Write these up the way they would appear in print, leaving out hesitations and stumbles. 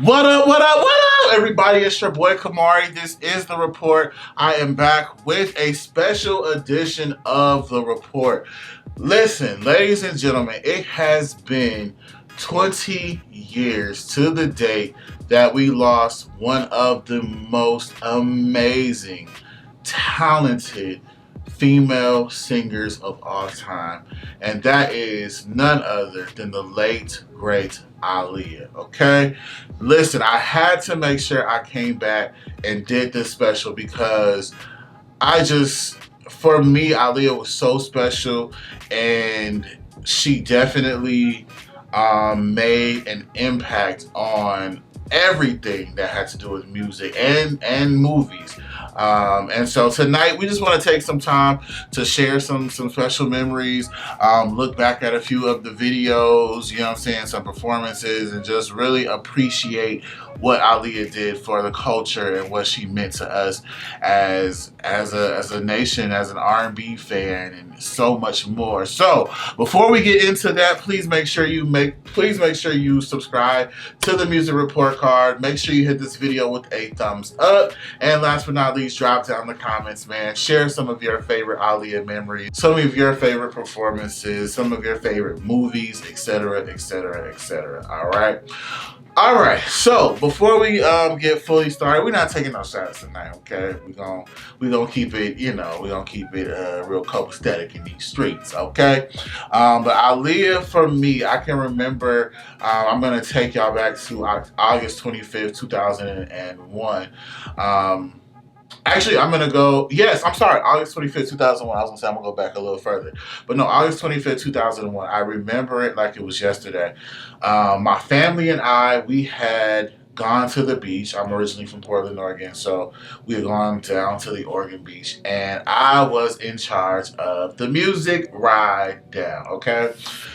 What up, what up, what up, everybody? It's your boy Kamari. This is The Report. I am back with a special edition of The Report. Listen, ladies and gentlemen, it has been 20 years to the date that we lost one of the most amazing, talented female singers of all time, and that is none other than the late great Aaliyah. Okay, listen, I had to make sure I came back and did this special because for me, Aaliyah was so special, and she definitely made an impact on everything that had to do with music and movies. And so tonight we just want to take some time to share some special memories, look back at a few of the videos, you know what I'm saying, some performances, and just really appreciate what Aaliyah did for the culture and what she meant to us as a nation, as an R&B fan, and so much more. So before we get into that, please make sure you subscribe to the Music Report Card. Make sure you hit this video with a thumbs up, and last but not least, drop down the comments, man. Share some of your favorite Aaliyah memories, some of your favorite performances, some of your favorite movies, etc., etc., etc. All right, so before we get fully started, we're not taking no shots tonight, okay? We're gonna keep it, real copacetic in these streets, okay? But Aaliyah, for me, I can remember, I'm gonna take y'all back to August 25th, 2001. Actually, I'm going to go, August 25th, 2001. I was going to say I'm going to go back a little further. But no, August 25th, 2001. I remember it like it was yesterday. My family and we had gone to the beach. I'm originally from Portland, Oregon, so we had gone down to the Oregon beach, and I was in charge of the music ride down, okay?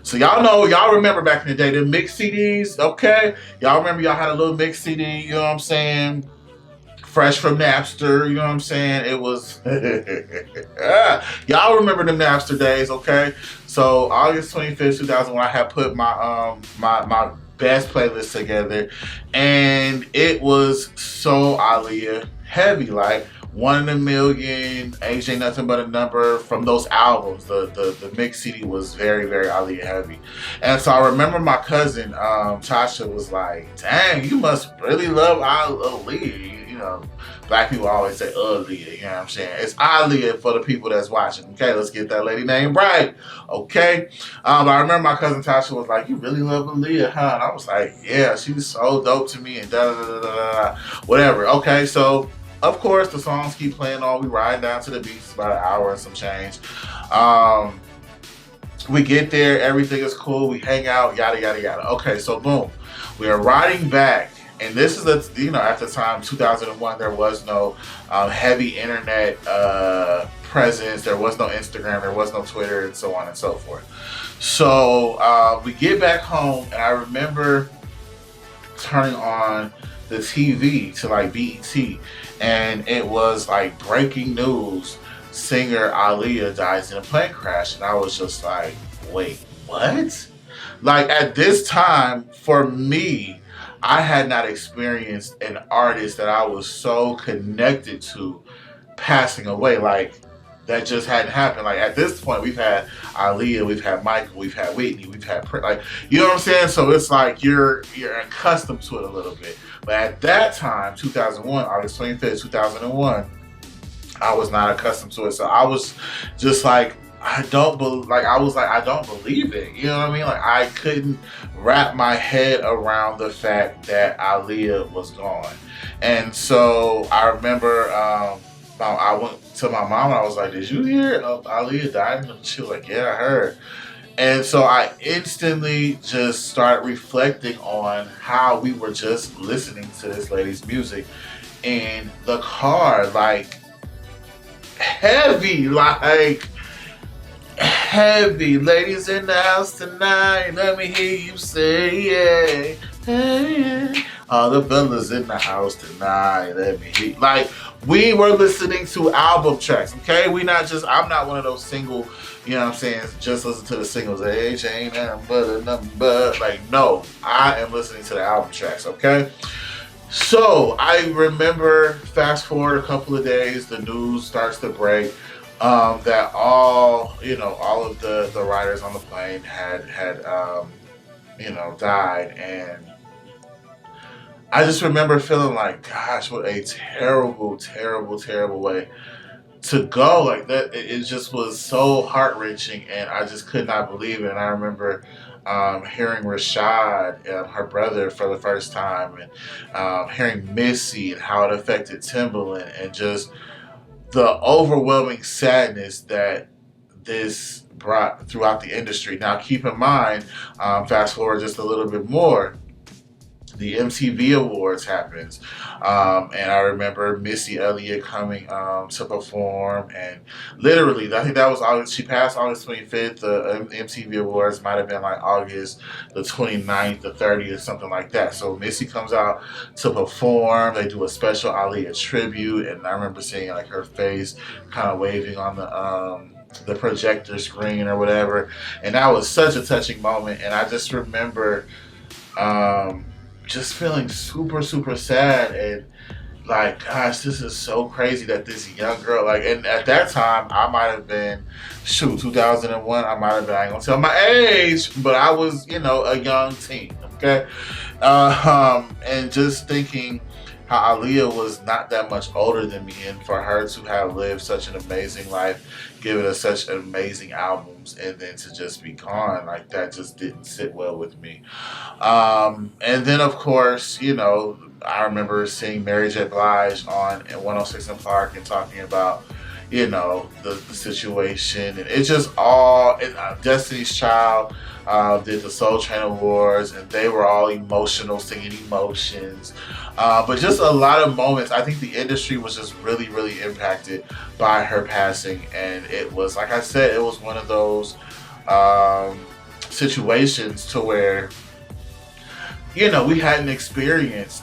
So y'all remember back in the day, the mix CDs, okay? Y'all remember y'all had a little mix CD, you know what I'm saying? Fresh from Napster, you know what I'm saying? It was, y'all remember the Napster days, okay? So August 25th, 2001, I had put my my best playlist together, and it was so Aaliyah heavy, like One in a Million, Age Ain't Nothing But a Number, from those albums. The mix CD was very, very Aaliyah heavy. And so I remember my cousin, Tasha, was like, dang, you must really love Aaliyah. You know, black people always say Aaliyah, you know what I'm saying? It's Aaliyah for the people that's watching. Okay, let's get that lady name right. Okay? But I remember my cousin Tasha was like, you really love Aaliyah, huh? And I was like, yeah, she's so dope to me, and da-da-da-da-da, whatever. Okay, so of course, the songs keep playing on. We ride down to the beach. It's about an hour and some change. We get there. Everything is cool. We hang out, yada, yada, yada. Okay, so boom. We are riding back. And this is, at the time, 2001, there was no heavy internet presence. There was no Instagram. There was no Twitter, and so on and so forth. So we get back home, and I remember turning on the TV to like BET, and it was like breaking news: singer Aaliyah dies in a plane crash. And I was just like, wait, what? Like, at this time, for me, I had not experienced an artist that I was so connected to passing away. Like, that just hadn't happened. Like, at this point, we've had Aaliyah, we've had Michael, we've had Whitney, we've had like, you know what I'm saying? So it's like you're accustomed to it a little bit. But at that time, 2001, August 25th, 2001, I was not accustomed to it. So I was just like, I don't believe it. You know what I mean? Like, I couldn't wrap my head around the fact that Aaliyah was gone. And so I remember I went to my mom and I was like, did you hear Aaliyah died? And she was like, yeah, I heard. And so I instantly just started reflecting on how we were just listening to this lady's music in the car, like heavy, ladies in the house tonight, let me hear you say yeah, hey, yeah. All the fellas in the house tonight. Let me hear. Like, we were listening to album tracks, okay? I'm not one of those single, you know what I'm saying, just listen to the singles. Age ain't nothing but a number. Like, no, I am listening to the album tracks, okay? So I remember, fast forward a couple of days, the news starts to break that all of the riders on the plane had died, and I just remember feeling like, gosh, what a terrible, terrible, terrible way to go. Like that, it just was so heart wrenching, and I just could not believe it. And I remember hearing Rashad, her brother, for the first time, and hearing Missy and how it affected Timbaland, and just the overwhelming sadness that this brought throughout the industry. Now, keep in mind, fast forward just a little bit more, the MTV Awards happens, and I remember Missy Elliott coming to perform, and literally, I think that was August. She passed August 25th. The MTV Awards might have been like August the 29th, the 30th, something like that. So Missy comes out to perform. They do a special Aaliyah tribute, and I remember seeing like her face kind of waving on the projector screen or whatever, and that was such a touching moment. And I just remember just feeling super, super sad, and like, gosh, this is so crazy that this young girl, like, and at that time, I might have been, 2001, I might have been, I ain't gonna tell my age, but I was, a young teen, okay? And just thinking how Aaliyah was not that much older than me, and for her to have lived such an amazing life, given us such amazing albums, and then to just be gone, like, that just didn't sit well with me. And then, of course, I remember seeing Mary J. Blige on in 106 in Park and talking about, the situation, and it just all, and Destiny's Child did the Soul Train Awards, and they were all emotional, singing Emotions, but just a lot of moments. I think the industry was just really, really impacted by her passing, and it was, like I said, it was one of those situations to where, we hadn't experienced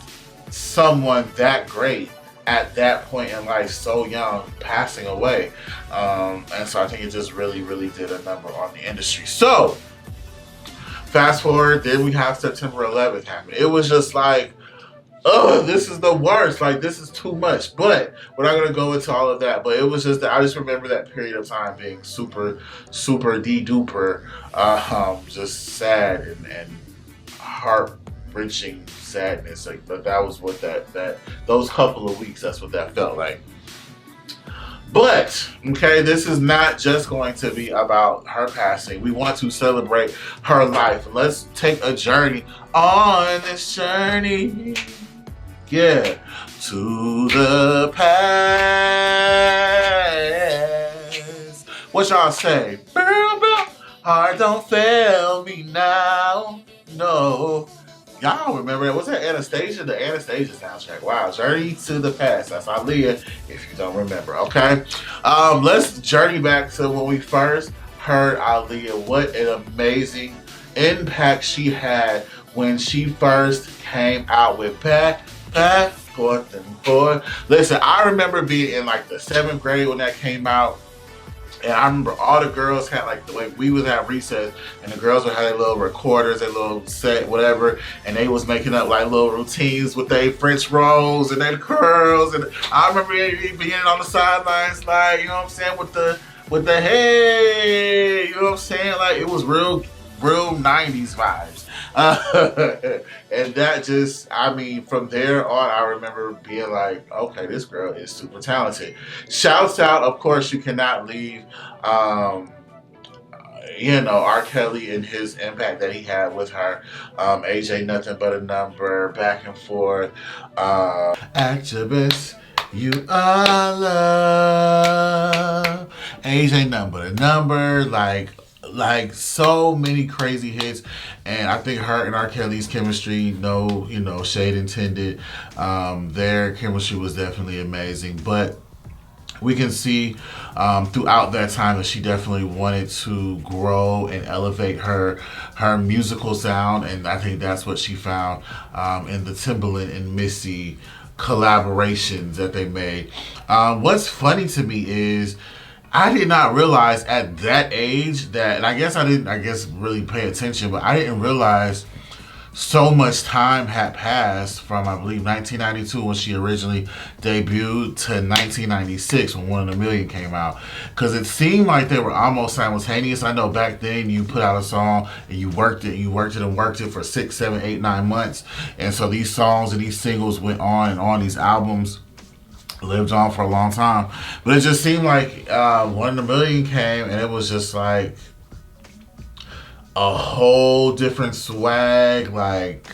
someone that great at that point in life, so young, passing away. And so I think it just really, really did a number on the industry. So, fast forward, then we have September 11th happen. It was just like, oh, this is the worst. Like, this is too much. But we're not going to go into all of that. But it was just that I just remember that period of time being super, super de-duper, just sad and heart-wrenching sadness. Like, but that was what those couple of weeks, that's what that felt like. But, okay, this is not just going to be about her passing. We want to celebrate her life. Let's take a journey on this journey. Yeah, to the past. What y'all say? Heart don't fail me now. No. Y'all remember that? Was that Anastasia? The Anastasia soundtrack. Wow. Journey to the Past. That's Aaliyah, if you don't remember. Okay. Let's journey back to when we first heard Aaliyah. What an amazing impact she had when she first came out with Back, Forth, and Forth. Listen, I remember being in like the 7th grade when that came out. And I remember all the girls had we was at recess, and the girls would have their little recorders, their little set, whatever, and they was making up like little routines with their French rolls and their curls. And I remember being on the sidelines, like, you know what I'm saying, with the hey, you know what I'm saying, like it was real 90s vibes. And that just, I mean, from there on, I remember being like, okay, this girl is super talented. Shouts out, of course, you cannot leave, R. Kelly and his impact that he had with her. AJ, Nothing But a Number, Back and Forth. At your best, you are love. AJ, Nothing But a Number, like so many crazy hits. And I think her and R. Kelly's chemistry, no, shade intended. Their chemistry was definitely amazing. But we can see throughout that time that she definitely wanted to grow and elevate her musical sound, and I think that's what she found in the Timbaland and Missy collaborations that they made. What's funny to me is I did not realize at that age that, and I guess I didn't, I guess really pay attention, but I didn't realize so much time had passed from, I believe, 1992 when she originally debuted to 1996 when One in a Million came out. Because it seemed like they were almost simultaneous. I know back then you put out a song and you worked it for 6, 7, 8, 9 months. And so these songs and these singles went on and on, these albums lived on for a long time. But it just seemed like One in a Million came and it was just like a whole different swag, like,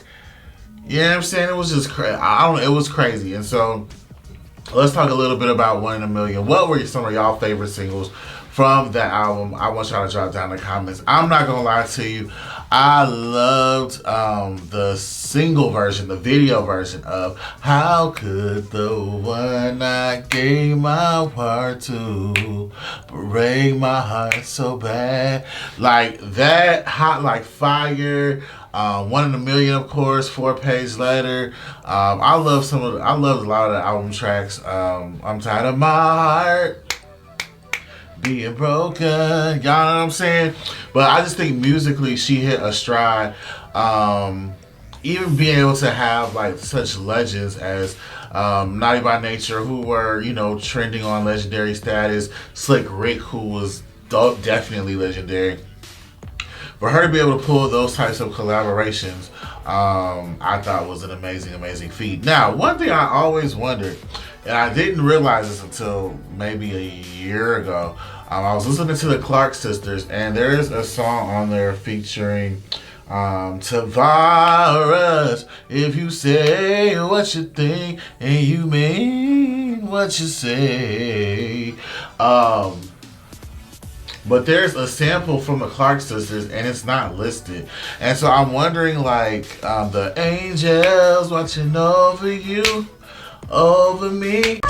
you know what I'm saying? It was just crazy. It was crazy. And so let's talk a little bit about One in a Million. What were some of y'all favorite singles from that album? I want y'all to drop down in the comments. I'm not gonna lie to you, I loved the single version, the video version of How Could the One I Gave My Heart To Break My Heart So Bad. Like that, Hot Like Fire, One in a Million, of course, 4-Page Letter. I loved a lot of the album tracks. I'm Tired of My Heart Being Broken, y'all know what I'm saying? But I just think musically she hit a stride. Even being able to have like such legends as Naughty by Nature, who were, you know, trending on legendary status, Slick Rick, who was definitely legendary. For her to be able to pull those types of collaborations, I thought was an amazing feat. Now, one thing I always wondered, and I didn't realize this until maybe a year ago, I was listening to the Clark Sisters, and there is a song on there featuring Tavares. If you say what you think and you mean what you say. But there's a sample from the Clark Sisters and it's not listed. And so I'm wondering, like, the angels watching over you, over me.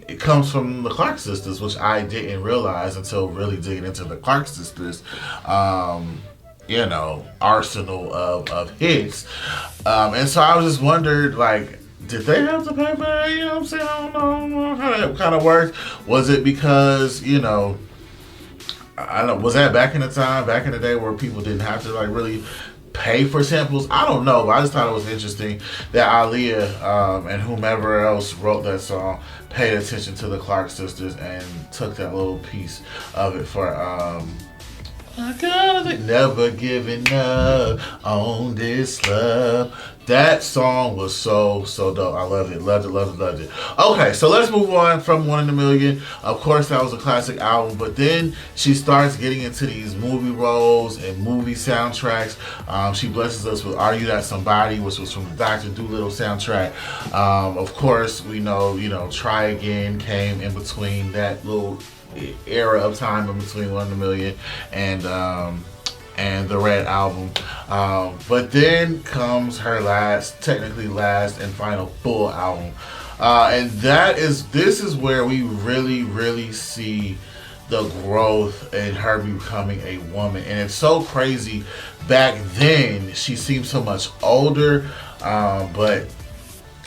It comes from the Clark Sisters, which I didn't realize until really digging into the Clark Sisters, you know, arsenal of hits. And so I was just wondered, like, did they have to pay for that? You know what I'm saying? I don't know how that kind of works. Was it because, you know, I don't know, was that back in the day where people didn't have to, like, really pay for samples? I don't know, but I just thought it was interesting that Aaliyah and whomever else wrote that song paid attention to the Clark Sisters and took that little piece of it for I gotta never giving up on this love. That song was so dope. I loved it. Loved it. Okay, so let's move on from One in a Million. Of course, that was a classic album, but then she starts getting into these movie roles and movie soundtracks. She blesses us with Are You That Somebody, which was from the Dr. Dolittle soundtrack. Of course, we know, Try Again came in between that little era of time in between One in a Million and the Red Album. But then comes her technically last and final full album. And this is where we really see the growth in her becoming a woman. And it's so crazy. Back then, she seemed so much older, but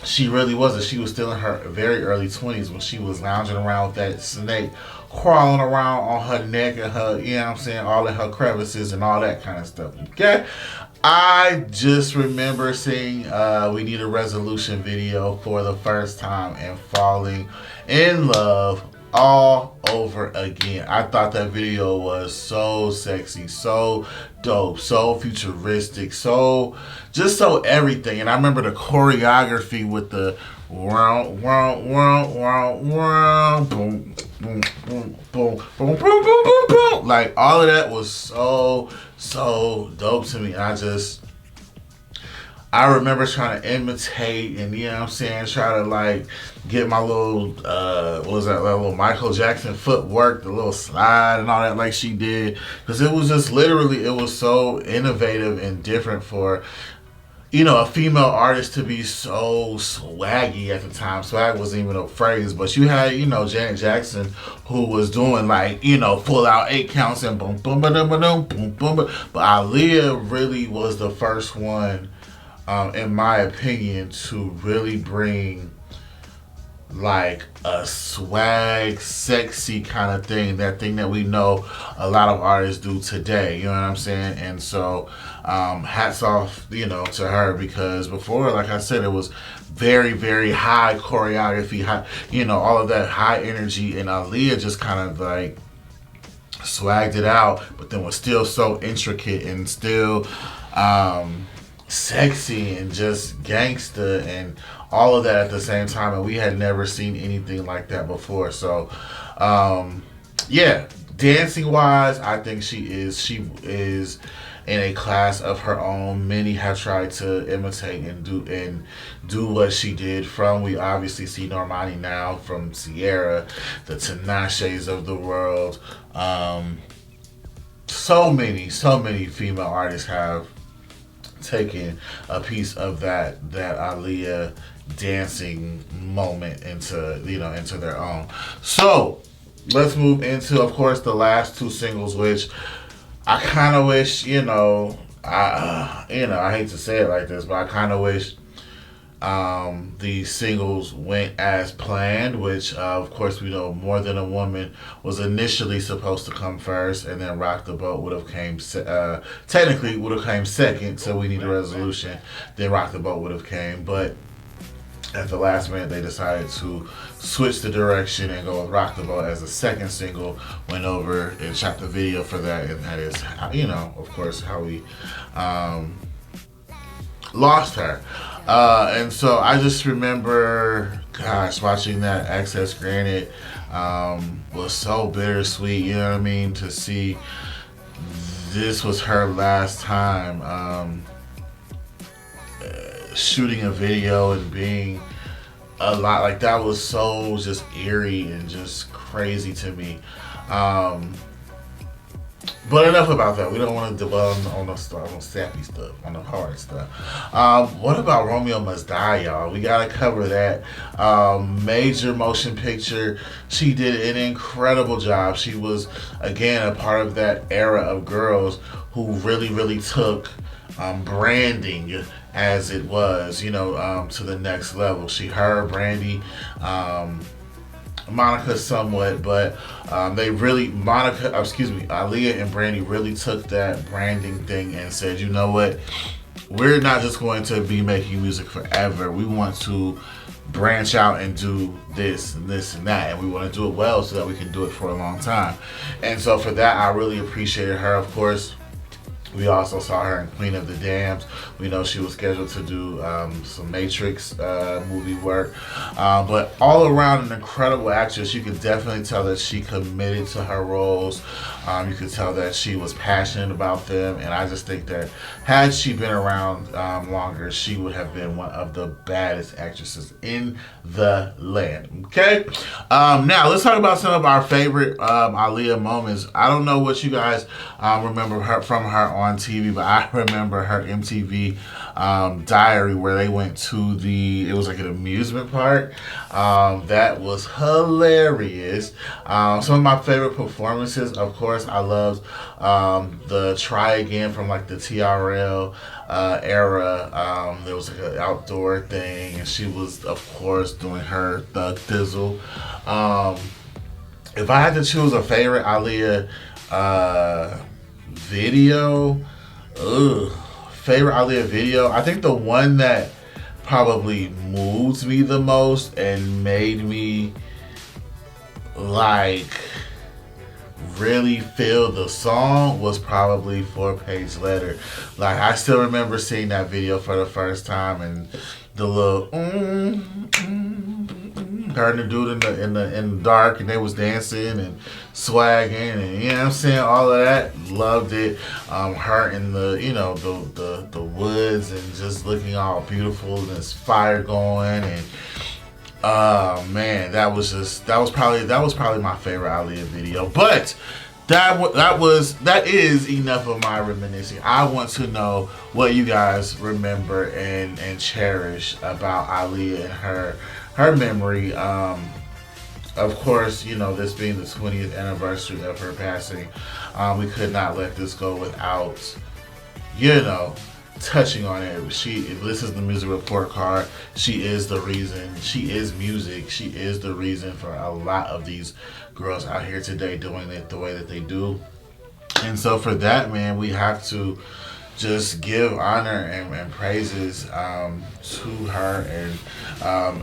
she really wasn't. She was still in her very early 20s when she was lounging around with that snake crawling around on her neck and her, you know what I'm saying, all in her crevices and all that kind of stuff. Okay? I just remember seeing We Need a Resolution video for the first time and falling in love all over again. I thought that video was so sexy, so dope, so futuristic, so just so everything. And I remember the choreography with the boom, boom, boom, boom, boom, boom, boom, boom, boom. Like all of that was so dope to me. I remember trying to imitate and, you know what I'm saying, try to like get my little, what was that, little Michael Jackson footwork, the little slide and all that like she did. Because it was just literally, it was so innovative and different for, you know, a female artist to be so swaggy at the time. Swag wasn't even a phrase, but you had, you know, Janet Jackson who was doing like, you know, full out 8 counts and boom, boom, boom, boom, boom, boom, boom. But Aaliyah really was the first one, in my opinion, to really bring like a swag, sexy kind of thing. That thing that we know a lot of artists do today. You know what I'm saying? And so, hats off, you know, to her, because before, like I said, it was very, very high choreography, high, you know, all of that high energy, and Aaliyah just kind of like swagged it out, but then was still so intricate and still, sexy and just gangsta and all of that at the same time, and we had never seen anything like that before. So yeah, dancing wise, I think she is in a class of her own. Many have tried to imitate and do what she did. From, we obviously see Normani now, from Sierra, the Tinashes of the world. So many female artists have taken a piece of that Aaliyah dancing moment into, you know, into their own. So let's move into, of course, the last 2 singles, which I kind of wish, you know, I hate to say it like this, but I kind of wish these singles went as planned, which of course we know More Than a Woman was initially supposed to come first, and then Rock the Boat would have came technically would have came second, so We Need a Resolution. Then Rock the Boat would have came, but at the last minute they decided to switch the direction and go with Rock the Boat as a second single. Went over and shot the video for that, and that is, you know, of course, how we lost her. And so I just remember, gosh, watching that Access Granted was so bittersweet, you know what I mean, to see this was her last time shooting a video and being a lot, like that was so just eerie and just crazy to me. But enough about that. We don't want to dwell on the stuff, on sappy stuff, on the hard stuff. What about Romeo Must Die, y'all? We gotta cover that. Major motion picture. She did an incredible job. She was, again, a part of that era of girls who really took branding, as it was, you know, to the next level. Brandy, Monica somewhat, but Aaliyah and Brandy really took that branding thing and said, you know what, we're not just going to be making music forever. We want to branch out and do this and this and that, and we want to do it well so that we can do it for a long time. And so for that, I really appreciated her. Of course, we also saw her in Queen of the Dams. We know she was scheduled to do some Matrix movie work. But all around, an incredible actress. You could definitely tell that she committed to her roles. You could tell that she was passionate about them. And I just think that had she been around longer, she would have been one of the baddest actresses in the land. Okay? Now, let's talk about some of our favorite Aaliyah moments. I don't know what you guys remember from her on TV, but I remember her MTV diary where they went to it was like an amusement park. That was hilarious. Some of my favorite performances, of course, I loved the Try Again from like the TRL era. There was like an outdoor thing, and she was, of course, doing her Thug Thizzle. If I had to choose a favorite Aaliyah video, favorite Aaliyah video, I think the one that probably moved me the most and made me like really feel the song was probably 4 Page Letter. Like I still remember seeing that video for the first time and the little her and the dude in the dark and they was dancing and swagging and you know what I'm saying, all of that. Loved it. Her in the the woods and just looking all beautiful and there's fire going and man, that was probably my favorite Aaliyah video. But that is enough of my reminiscing. I want to know what you guys remember and cherish about Aaliyah and her memory. Of course, this being the 20th anniversary of her passing, we could not let this go without, touching on it. This is the music report card. She is the reason. She is music. She is the reason for a lot of these girls out here today doing it the way that they do. And so for that, man, we have to just give honor and praises to her. And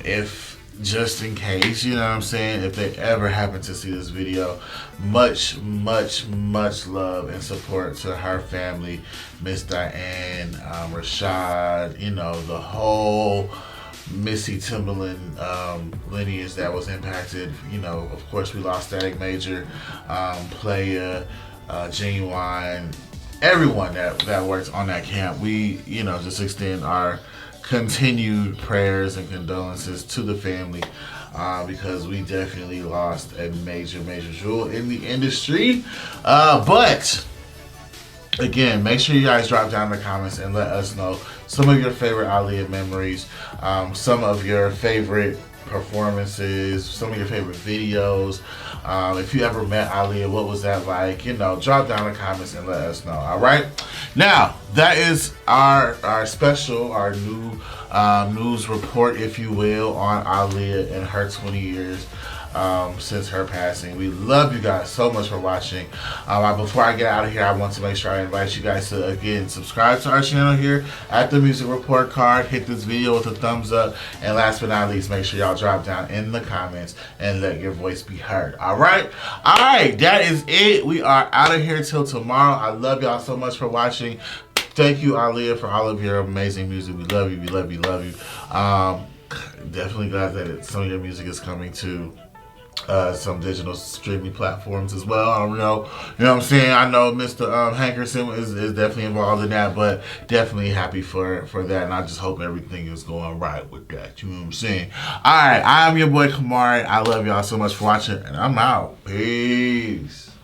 if just in case, you know what I'm saying, if they ever happen to see this video, much love and support to her family, Miss Diane, Rashad, the whole Missy Timberland lineage that was impacted. Of course we lost Static Major, Playa, Genuine, everyone that works on that camp. We, just extend our continued prayers and condolences to the family because we definitely lost a major jewel in the industry. But again, make sure you guys drop down in the comments and let us know some of your favorite Aaliyah memories, some of your favorite performances, some of your favorite videos. If you ever met Aaliyah, what was that like? Drop down in the comments and let us know. All right. Now that is our special, our new news report, if you will, on Aaliyah and her 20 years since her passing. We love you guys so much for watching. Before I get out of here, I want to make sure I invite you guys to again subscribe to our channel here at the Music Report Card. Hit this video with a thumbs up, and last but not least, make sure y'all drop down in the comments and let your voice be heard. All right, that is it. We are out of here till tomorrow. I love y'all so much for watching. Thank you, Aaliyah, for all of your amazing music. We love you. We love you. Love you. Definitely glad that some of your music is coming to some digital streaming platforms as well. I don't know. You know what I'm saying? I know Mr. Hankerson is definitely involved in that, but definitely happy for that. And I just hope everything is going right with that. You know what I'm saying? All right. I'm your boy Kamari. I love y'all so much for watching, and I'm out. Peace.